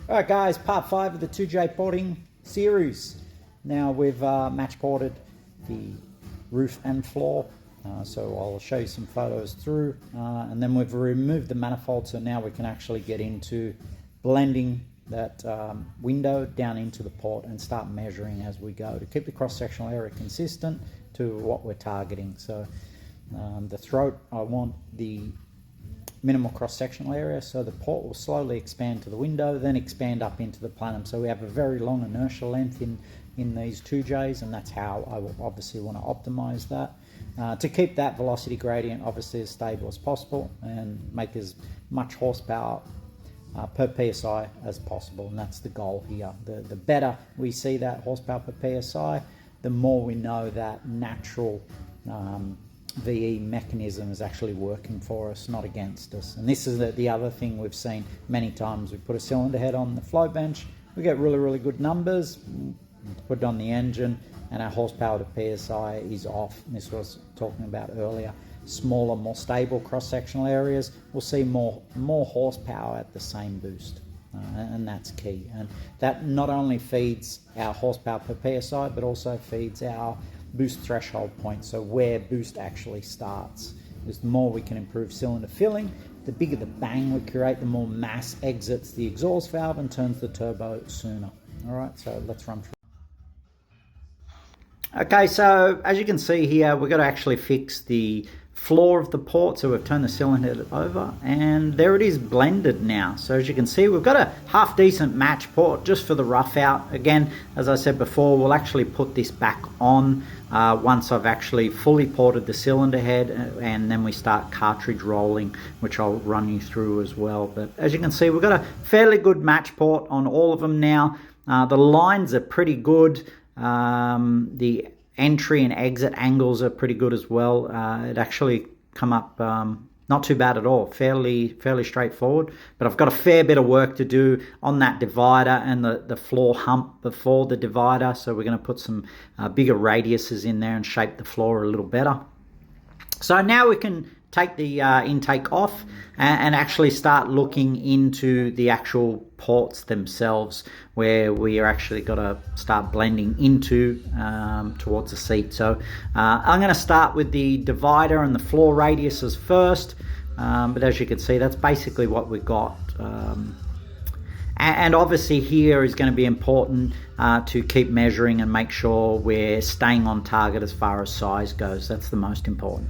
Alright guys, part 5 of the 2J porting series. Now we've match ported the roof and floor, so I'll show you some photos through, and then we've removed the manifold, so now we can actually get into blending that window down into the port and start measuring as we go to keep the cross-sectional area consistent to what we're targeting. So the throat, I want the minimal cross-sectional area, so the port will slowly expand to the window, then expand up into the plenum. So we have a very long inertial length in these 2Js, and that's how I will obviously want to optimize that to keep that velocity gradient obviously as stable as possible and make as much horsepower per PSI as possible, and that's the goal here. The better we see that horsepower per PSI, the more we know that natural VE mechanism is actually working for us, not against us. And this is the other thing we've seen many times. We put a cylinder head on the flow bench, we get really good numbers, put it on the engine, and our horsepower to PSI is off. And this was talking about earlier. Smaller, more stable cross-sectional areas, we'll see more horsepower at the same boost. And that's key. And that not only feeds our horsepower per PSI, but also feeds our boost threshold point, so where boost actually starts. Because the more we can improve cylinder filling, the bigger the bang we create, the more mass exits the exhaust valve and turns the turbo sooner. All right, so let's run through. Okay, so as you can see here, we've got to actually fix the floor of the port, so we've turned the cylinder head over and there it is blended now. So as you can see, we've got a half decent match port just for the rough out. Again, as I said before, we'll actually put this back on once I've actually fully ported the cylinder head, and then we start cartridge rolling, which I'll run you through as well. But as you can see, we've got a fairly good match port on all of them now. The lines are pretty good. The entry and exit angles are pretty good as well. It actually come up not too bad at all, fairly straightforward, but I've got a fair bit of work to do on that divider and the floor hump before the divider, so we're going to put some bigger radiuses in there and shape the floor a little better. So now we can take the intake off and actually start looking into the actual ports themselves, where we are actually got to start blending into towards the seat. So I'm going to start with the divider and the floor radiuses first, but as you can see, that's basically what we've got. And obviously here is going to be important to keep measuring and make sure we're staying on target as far as size goes. That's the most important.